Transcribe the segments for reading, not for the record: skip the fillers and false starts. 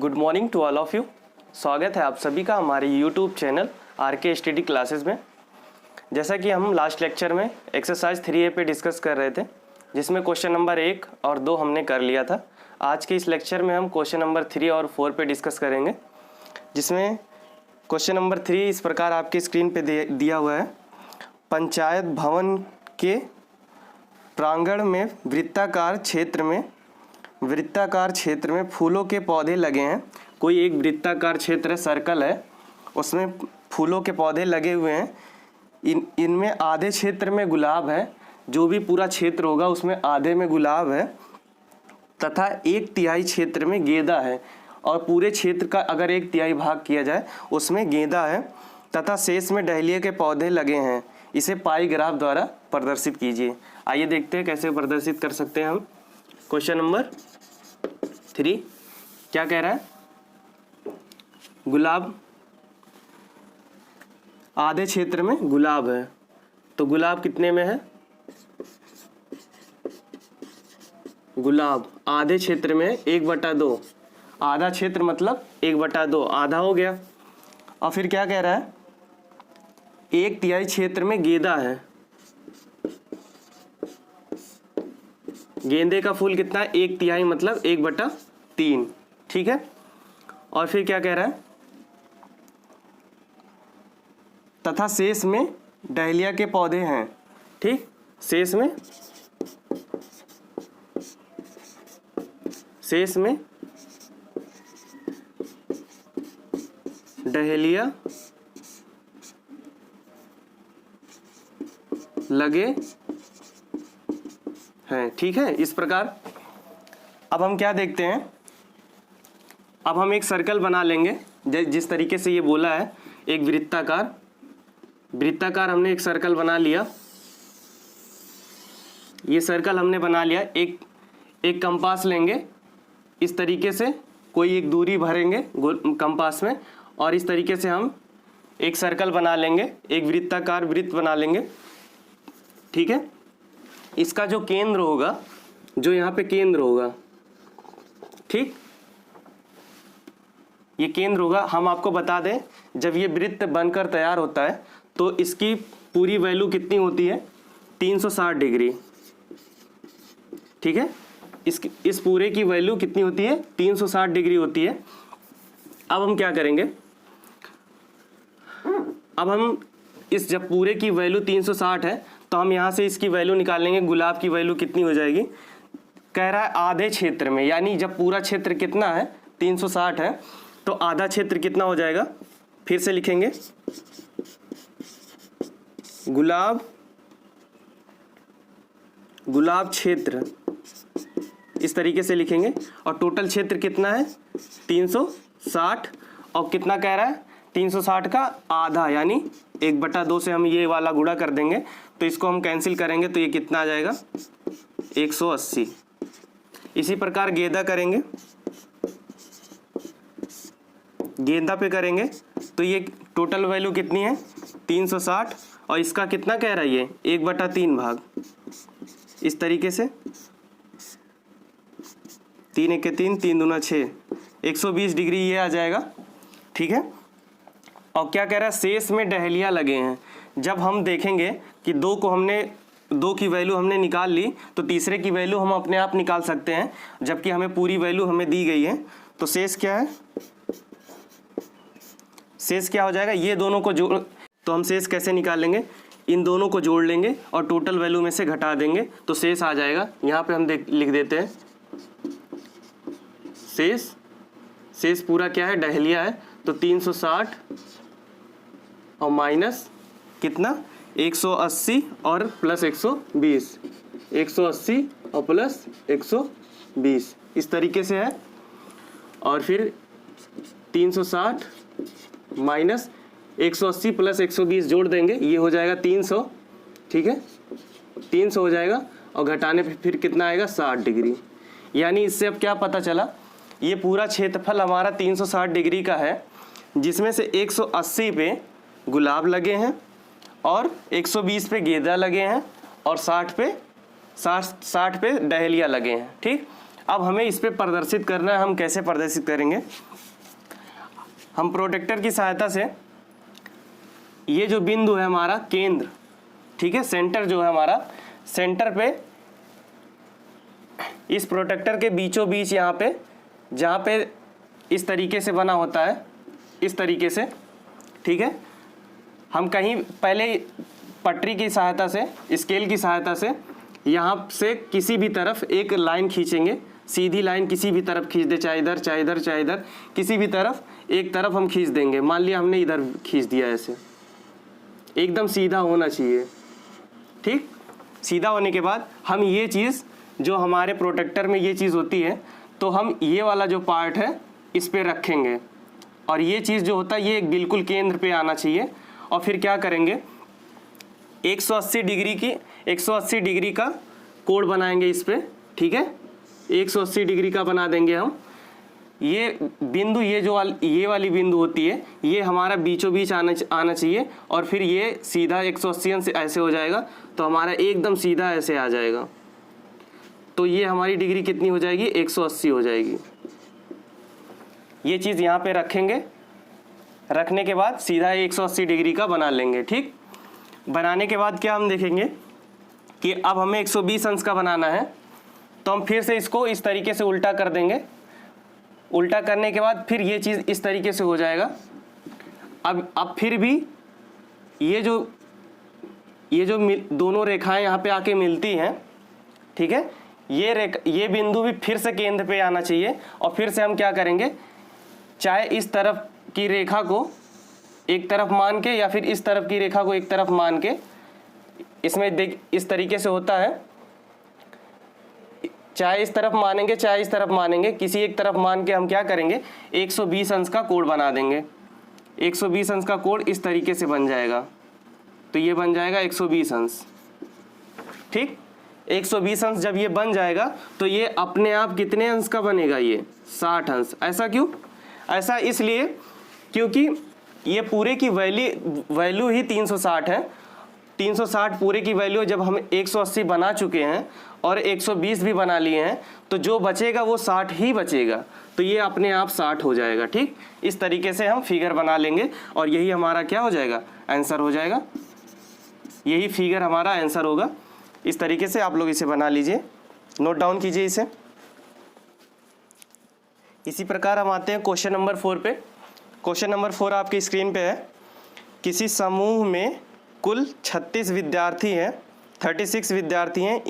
Good morning to all of you. स्वागत है आप सभी का हमारे YouTube channel RK study classes में। जैसा कि हम लास्ट लेक्चर में एक्सरसाइज 3A पे डिस्कस कर रहे थे, जिसमें क्वेश्चन नंबर 1 और 2 हमने कर लिया था। आज के इस लेक्चर में हम क्वेश्चन नंबर 3 और 4 पे डिस्कस करेंगे, जिसमें क्वेश्चन नंबर 3 इस प्रकार आपकी स्क्रीन पे दिया हुआ है। पंचायत भवन के प्रांगण में वृत्ताकार क्षेत्र में फूलों के पौधे लगे हैं। कोई एक वृत्ताकार क्षेत्र सर्कल है, उसमें फूलों के पौधे लगे हुए हैं। इनमें आधे क्षेत्र में गुलाब है, जो भी पूरा क्षेत्र होगा उसमें आधे में गुलाब है, तथा 1/3 क्षेत्र में गेंदा है। और पूरे क्षेत्र का अगर 1/3 भाग किया जाए उसमें गेंदा है, तथा शेष में डहेलिया के पौधे लगे हैं। इसे पाई ग्राफ द्वारा प्रदर्शित कीजिए। आइए देखते हैं कैसे प्रदर्शित कर सकते हैं हम। क्वेश्चन नंबर 3 क्या कह रहा है? गुलाब, आधे क्षेत्र में गुलाब है, तो गुलाब कितने में है? गुलाब आधे क्षेत्र में 1/2। आधा क्षेत्र मतलब 1/2, आधा हो गया। और फिर क्या कह रहा है? 1/3 क्षेत्र में गेंदा है। गेंदे का फूल कितना है? 1/3 मतलब 1/3। ठीक है। और फिर क्या कह रहा है? तथा शेष में डहेलिया के पौधे हैं। ठीक, शेष में डहेलिया लगे हैं। ठीक है, इस प्रकार। अब हम क्या देखते हैं? अब हम एक सर्कल बना लेंगे, जिस तरीके से ये बोला है। एक वृत्ताकार हमने एक सर्कल बना लिया। ये सर्कल हमने बना लिया। एक कंपास लेंगे, इस तरीके से कोई एक दूरी भरेंगे कंपास में, और इस तरीके से हम एक सर्कल बना लेंगे, एक वृत्ताकार वृत्त बना लेंगे। ठीक है। इसका जो केंद्र होगा, जो यहाँ पे केंद्र होगा, ठीक, ये केंद्र होगा। हम आपको बता दें, जब ये वृत्त बनकर तैयार होता है तो इसकी पूरी वैल्यू कितनी होती है? 360 डिग्री। ठीक है, इस पूरे की वैल्यू कितनी होती है? 360 डिग्री होती है। अब हम क्या करेंगे? अब हम जब पूरे की वैल्यू 360 है तो हम यहाँ से इसकी वैल्यू निकालेंगे। गुलाब की वैल्यू कितनी हो जाएगी? कह रहा है आधे क्षेत्र में, यानी जब पूरा क्षेत्र कितना है? 360 है, तो आधा क्षेत्र कितना हो जाएगा? फिर से लिखेंगे, गुलाब क्षेत्र, इस तरीके से लिखेंगे। और टोटल क्षेत्र कितना है? 360। और कितना कह रहा है? 360 का आधा, यानी 1/2 से हम ये वाला गुणा कर देंगे, तो इसको हम कैंसिल करेंगे तो ये कितना आ जाएगा? 180। इसी प्रकार गेंदा करेंगे, गेंदा पे करेंगे तो ये टोटल वैल्यू कितनी है? 360। और इसका कितना कह रहा है? ये 1/3 भाग। इस तरीके से 3 × 3 3 दूना 6, 120 डिग्री ये आ जाएगा। ठीक है। और क्या कह रहा है? शेष में डहेलिया लगे हैं। जब हम देखेंगे कि 2 की वैल्यू हमने निकाल ली, तो तीसरे की वैल्यू हम अपने आप निकाल सकते हैं, जबकि हमें पूरी वैल्यू हमें दी गई है। तो शेष क्या है? शेष क्या हो जाएगा? ये दोनों को जोड़, तो हम शेष कैसे निकालेंगे? इन दोनों को जोड़ लेंगे और टोटल वैल्यू में से घटा देंगे, तो शेष आ जाएगा। यहाँ पे हम लिख देते हैं शेष पूरा क्या है? डहेलिया है। तो 360 और माइनस कितना? 180 और प्लस 120, 180 और प्लस 120, इस तरीके से है। और फिर 360 माइनस 180 प्लस 120 जोड़ देंगे, ये हो जाएगा 300। ठीक है, 300 हो जाएगा। और घटाने पे फिर कितना आएगा? 60 डिग्री। यानी इससे अब क्या पता चला? ये पूरा क्षेत्रफल हमारा 360 डिग्री का है, जिसमें से 180 पे गुलाब लगे हैं और 120 पे गेंदा लगे हैं और 60 पे डहेलिया लगे हैं। ठीक, अब हमें इस पे प्रदर्शित करना है। हम कैसे प्रदर्शित करेंगे? हम प्रोटेक्टर की सहायता से ये जो बिंदु है हमारा केंद्र, ठीक है, सेंटर जो है हमारा, सेंटर पे इस प्रोटेक्टर के बीचों बीच यहाँ पे, जहाँ पे इस तरीके से बना होता है, इस तरीके से, ठीक है, हम कहीं पहले पटरी की सहायता से, स्केल की सहायता से यहाँ से किसी भी तरफ एक लाइन खींचेंगे, सीधी लाइन किसी भी तरफ खींच दे, चाहे इधर चाहे इधर चाहे इधर, किसी भी तरफ एक तरफ हम खींच देंगे। मान लिया हमने इधर खींच दिया, ऐसे एकदम सीधा होना चाहिए, ठीक। सीधा होने के बाद हम ये चीज़ जो हमारे प्रोटेक्टर में ये चीज़ होती है, तो हम ये वाला जो पार्ट है इस पे रखेंगे, और ये चीज़ जो होता है ये बिल्कुल केंद्र पे आना चाहिए। और फिर क्या करेंगे, 180 डिग्री का कोण बनाएंगे इस पे, ठीक है, 180 डिग्री का बना देंगे हम। ये बिंदु, ये वाली बिंदु होती है, ये हमारा बीचों बीच आना चाहिए, और फिर ये सीधा 180 से ऐसे हो जाएगा, तो हमारा एकदम सीधा ऐसे आ जाएगा। तो ये हमारी डिग्री कितनी हो जाएगी, 180 हो जाएगी। ये चीज़ यहाँ पे रखेंगे, रखने के बाद सीधा 180 डिग्री का बना लेंगे, ठीक। बनाने के बाद क्या हम देखेंगे कि अब हमें 120 अंश का बनाना है, तो हम फिर से इसको इस तरीके से उल्टा कर देंगे। उल्टा करने के बाद फिर ये चीज़ इस तरीके से हो जाएगा। अब फिर भी ये जो दोनों रेखाएं यहाँ पे आके मिलती हैं, ठीक है, ये बिंदु भी फिर से केंद्र पे आना चाहिए। और फिर से हम क्या करेंगे, चाहे इस तरफ की रेखा को एक तरफ मान के, या फिर इस तरफ की रेखा को एक तरफ मान के, इसमें देख इस तरीके से होता है, चाहे इस तरफ मानेंगे चाहे इस तरफ मानेंगे, किसी एक तरफ मान के हम क्या करेंगे, 120 अंश का कोण बना देंगे। 120 अंश का कोण इस तरीके से बन जाएगा, तो ये बन जाएगा 120 अंश, ठीक। 120 अंश जब ये बन जाएगा तो ये अपने आप कितने अंश का बनेगा, ये 60 अंश। ऐसा क्यों? ऐसा इसलिए क्योंकि ये पूरे की वैल्यू ही 360 है। 360 पूरे की वैल्यू जब हम 180 बना चुके हैं और 120 भी बना लिए हैं, तो जो बचेगा वो 60 ही बचेगा, तो ये अपने आप 60 हो जाएगा, ठीक। इस तरीके से हम फिगर बना लेंगे और यही हमारा क्या हो जाएगा, आंसर हो जाएगा। यही फिगर हमारा आंसर होगा। इस तरीके से आप लोग इसे बना लीजिए, नोट डाउन कीजिए इसे। इसी प्रकार हम आते हैं क्वेश्चन नंबर 4 पे। क्वेश्चन नंबर 4 आपकी स्क्रीन पे है। किसी समूह में कुल 36 विद्यार्थी हैं, 36 विद्यार्थी हैं।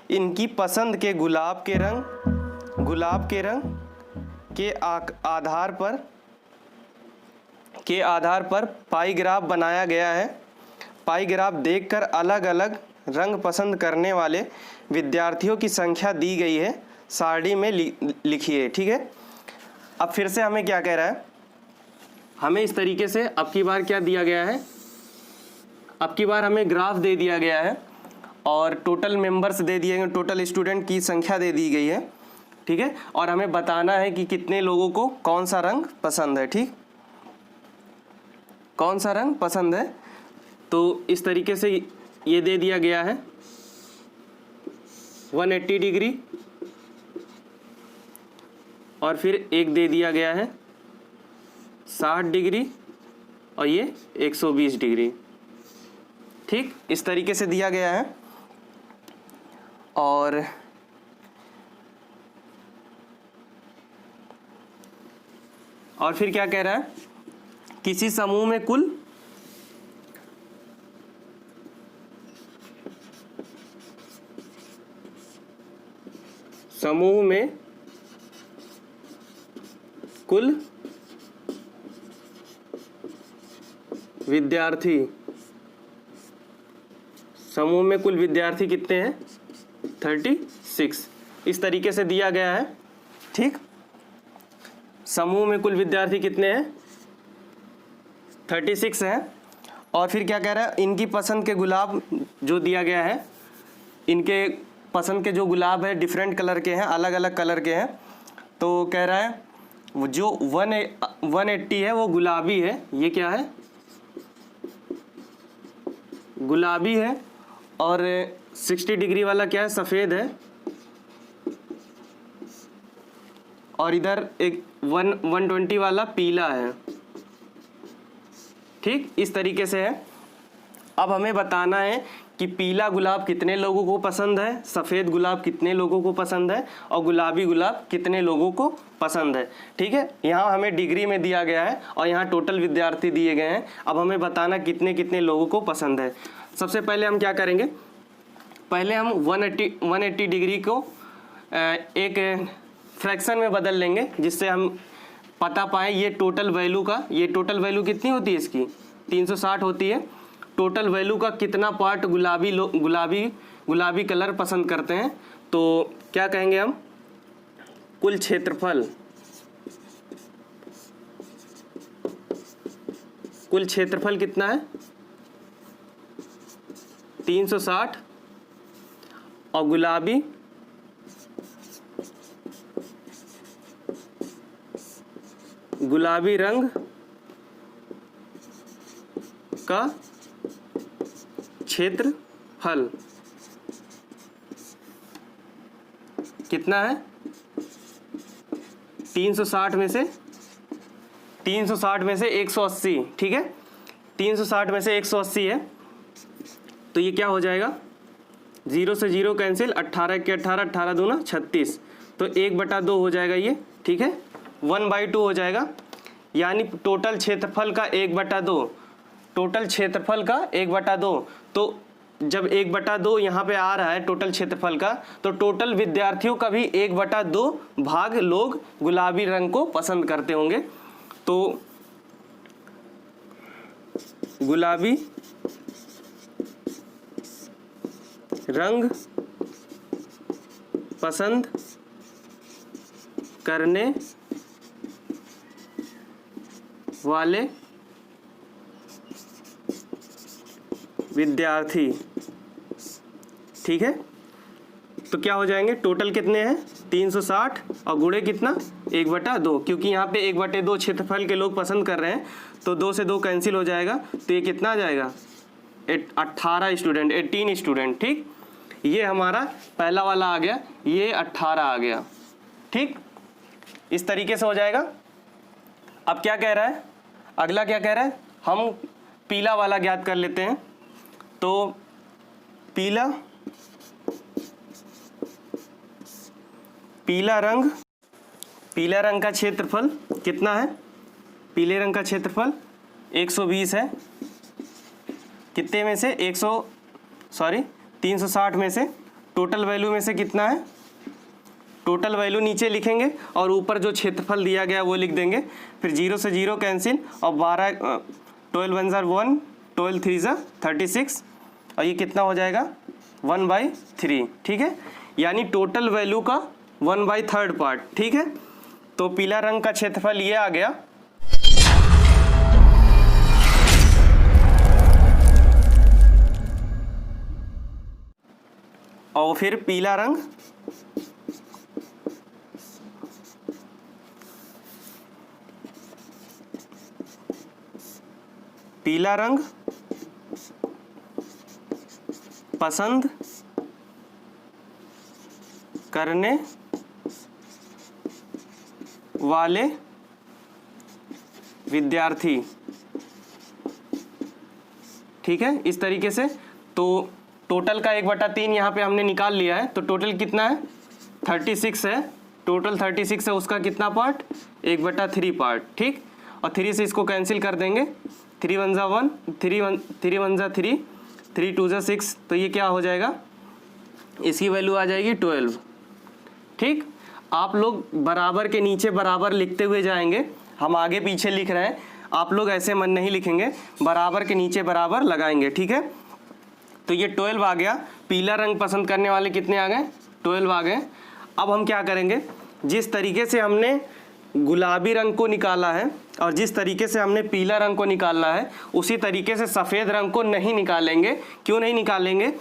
इनकी पसंद के गुलाब के रंग के आधार पर पाई ग्राफ बनाया गया है। पाई ग्राफ देखकर अलग अलग रंग पसंद करने वाले विद्यार्थियों की संख्या दी गई है, सारणी में लिखिए, ठीक है। अब फिर से हमें क्या कह रहा है, हमें इस तरीके से अब की बार क्या दिया गया है, अब की बार हमें ग्राफ दे दिया गया है और टोटल मेंबर्स दे दिए गए, टोटल स्टूडेंट की संख्या दे दी गई है, ठीक है। और हमें बताना है कि कितने लोगों को कौन सा रंग पसंद है, ठीक, कौन सा रंग पसंद है। तो इस तरीके से ये दे दिया गया है 180 डिग्री, और फिर एक दे दिया गया है 60 डिग्री, और ये 120 डिग्री, ठीक, इस तरीके से दिया गया है। और फिर क्या कह रहा है, किसी समूह में कुल समूह में कुल विद्यार्थी कितने हैं, 36, इस तरीके से दिया गया है, ठीक। समूह में कुल विद्यार्थी कितने हैं, 36 हैं। और फिर क्या कह रहा है, इनकी पसंद के गुलाब जो दिया गया है, इनके पसंद के जो गुलाब है डिफरेंट कलर के हैं, अलग अलग कलर के हैं। तो कह रहा है वो जो 180 है वो गुलाबी है, ये क्या है, गुलाबी है। और 60 डिग्री वाला क्या है, सफ़ेद है। और इधर एक 120 वाला पीला है। ठीक, इस तरीके से है। अब हमें बताना है कि पीला गुलाब कितने लोगों को पसंद है, सफ़ेद गुलाब कितने लोगों को पसंद है और गुलाबी गुलाब कितने लोगों को पसंद है। ठीक है, यहाँ हमें डिग्री में दिया गया है और यहाँ टोटल विद्यार्थी दिए गए हैं। अब हमें बताना कितने कितने लोगों को पसंद है। सबसे पहले हम क्या करेंगे, पहले हम 180 डिग्री को एक फ्रैक्शन में बदल लेंगे, जिससे हम पता पाएँ ये टोटल वैल्यू का, ये टोटल वैल्यू कितनी होती है इसकी, 360 होती है। टोटल वैल्यू का कितना पार्ट गुलाबी कलर पसंद करते हैं, तो क्या कहेंगे हम, कुल क्षेत्रफल, कुल क्षेत्रफल कितना है 360 और गुलाबी रंग का क्षेत्रफल कितना है, 360 में से 180। ठीक है, 360 में से 180 है, तो ये क्या हो जाएगा, 0 से 0 कैंसिल, 18 के 18, 18 दूना 36, तो 1/2 हो जाएगा ये। ठीक है, 1/2 हो जाएगा, यानी टोटल क्षेत्रफल का 1/2, टोटल क्षेत्रफल का 1/2। तो जब 1/2 यहाँ पे आ रहा है टोटल क्षेत्रफल का, तो टोटल विद्यार्थियों का भी 1/2 भाग लोग गुलाबी रंग को पसंद करते होंगे। तो गुलाबी रंग पसंद करने वाले विद्यार्थी, ठीक है, तो क्या हो जाएंगे, टोटल कितने हैं 360 और गुणे कितना 1/2, क्योंकि यहाँ पे 1/2 क्षेत्रफल के लोग पसंद कर रहे हैं, तो 2 से 2 कैंसिल हो जाएगा, तो ये कितना आ जाएगा 18 स्टूडेंट। ठीक, ये हमारा पहला वाला आ गया, ये 18 आ गया। ठीक, इस तरीके से हो जाएगा। अब क्या कह रहा है, अगला क्या कह रहा है, हम पीला वाला ज्ञात कर लेते हैं। तो पीला रंग का क्षेत्रफल कितना है, पीले रंग का क्षेत्रफल 120 है। कितने में से 360 में से टोटल वैल्यू में से कितना है, टोटल वैल्यू नीचे लिखेंगे और ऊपर जो क्षेत्रफल दिया गया वो लिख देंगे। फिर 0 से 0 कैंसिल और 12 1 ज़ा 1, 12 3 ज़ा 36 और ये कितना हो जाएगा 1/3। ठीक है, यानी टोटल वैल्यू का 1/3 पार्ट। ठीक है, तो पीला रंग का क्षेत्रफल ये आ गया। और फिर पीला रंग पसंद करने वाले विद्यार्थी। ठीक है, इस तरीके से। तो टोटल का 1/3 यहाँ पे हमने निकाल लिया है, तो टोटल कितना है 36 है, टोटल 36 है, उसका कितना पार्ट 1/3 पार्ट। ठीक, और 3 से इसको कैंसिल कर देंगे, 3 1 ज़ा 1, 3 1 ज़ा 3, 3 2 ज़ा 6, तो ये क्या हो जाएगा, इसकी वैल्यू आ जाएगी 12। ठीक, आप लोग बराबर के नीचे बराबर लिखते हुए जाएंगे, हम आगे पीछे लिख रहे हैं, आप लोग ऐसे मन नहीं लिखेंगे, बराबर के नीचे बराबर लगाएंगे। ठीक है, तो ये 12 आ गया। पीला रंग पसंद करने वाले कितने आ गए, 12 आ गए। अब हम क्या करेंगे, जिस तरीके से हमने गुलाबी रंग को निकाला है और जिस तरीके से हमने पीला रंग को निकालना है, उसी तरीके से सफ़ेद रंग को नहीं निकालेंगे। क्यों नहीं निकालेंगे,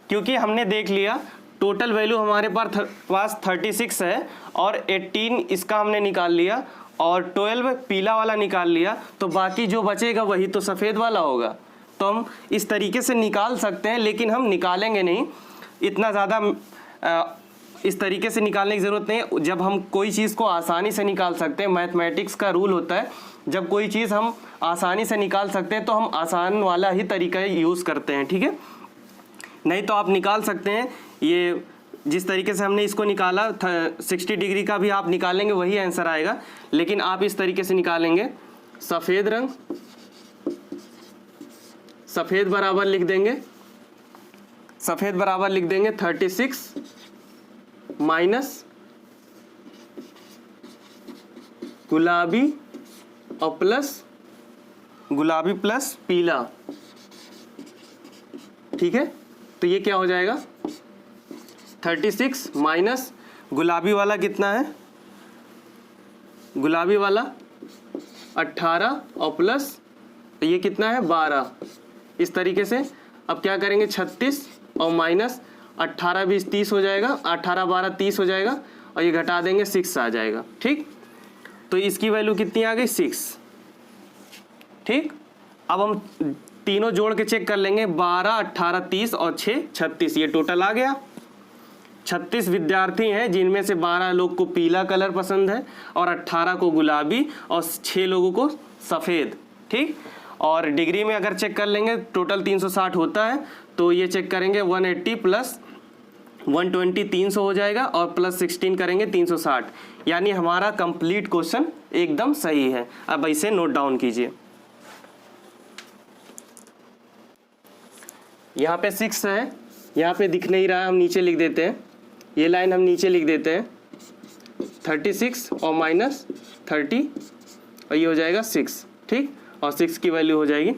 क्योंकि हमने देख लिया टोटल वैल्यू हमारे पास 36 है और 18 इसका हमने निकाल लिया और 12 पीला वाला निकाल लिया, तो बाकी जो बचेगा वही तो सफ़ेद वाला होगा। तो हम इस तरीके से निकाल सकते हैं, लेकिन हम निकालेंगे नहीं, इतना ज़्यादा इस तरीके से निकालने की ज़रूरत नहीं है। जब हम कोई चीज़ को आसानी से निकाल सकते हैं, मैथमेटिक्स का रूल होता है जब कोई चीज़ हम आसानी से निकाल सकते हैं तो हम आसान वाला ही तरीका यूज़ करते हैं, ठीक है। नहीं तो आप निकाल सकते हैं, ये जिस तरीके से हमने इसको निकाला 60 डिग्री का भी आप निकालेंगे वही आंसर आएगा, लेकिन आप इस तरीके से निकालेंगे। सफ़ेद रंग, सफ़ेद बराबर लिख देंगे, सफ़ेद बराबर लिख देंगे 36 माइनस गुलाबी और प्लस गुलाबी प्लस पीला, ठीक है। तो ये क्या हो जाएगा 36 माइनस गुलाबी वाला कितना है, गुलाबी वाला 18 और प्लस ये कितना है 12। इस तरीके से अब क्या करेंगे 36 और माइनस 18 20 30 हो जाएगा, 18 12 30 हो जाएगा और ये घटा देंगे 6 आ जाएगा, ठीक। तो इसकी वैल्यू कितनी आ गई 6, ठीक। अब हम तीनों जोड़ के चेक कर लेंगे, 12 18 30 और 6 36, ये टोटल आ गया। 36 विद्यार्थी हैं जिनमें से 12 लोग को पीला कलर पसंद है और 18 को गुलाबी और 6 लोगों को सफ़ेद, ठीक। और डिग्री में अगर चेक कर लेंगे टोटल 360 होता है, तो ये चेक करेंगे 180 प्लस 120 300 हो जाएगा और प्लस 16 करेंगे 360, यानी हमारा कंप्लीट क्वेश्चन एकदम सही है। अब इसे नोट डाउन कीजिए। यहाँ पे 6 है, यहाँ पे दिख नहीं रहा है, हम नीचे लिख देते हैं, ये लाइन हम नीचे लिख देते हैं 36 और माइनस 30 और ये हो जाएगा 6, ठीक। और 6 की वैल्यू हो जाएगी।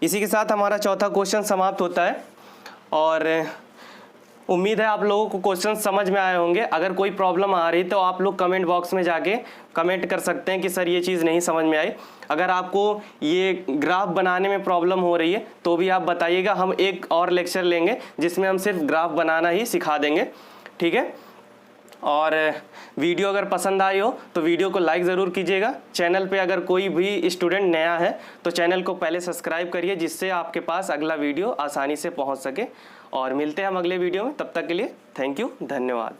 इसी के साथ हमारा चौथा क्वेश्चन समाप्त होता है और उम्मीद है आप लोगों को क्वेश्चन समझ में आए होंगे। अगर कोई प्रॉब्लम आ रही तो आप लोग कमेंट बॉक्स में जाके कमेंट कर सकते हैं कि सर ये चीज़ नहीं समझ में आई। अगर आपको ये ग्राफ बनाने में प्रॉब्लम हो रही है तो भी आप बताइएगा, हम एक और लेक्चर लेंगे जिसमें हम सिर्फ ग्राफ बनाना ही सिखा देंगे, ठीक है। और वीडियो अगर पसंद आई हो तो वीडियो को लाइक ज़रूर कीजिएगा। चैनल पे अगर कोई भी स्टूडेंट नया है तो चैनल को पहले सब्सक्राइब करिए, जिससे आपके पास अगला वीडियो आसानी से पहुंच सके। और मिलते हैं हम अगले वीडियो में, तब तक के लिए थैंक यू, धन्यवाद।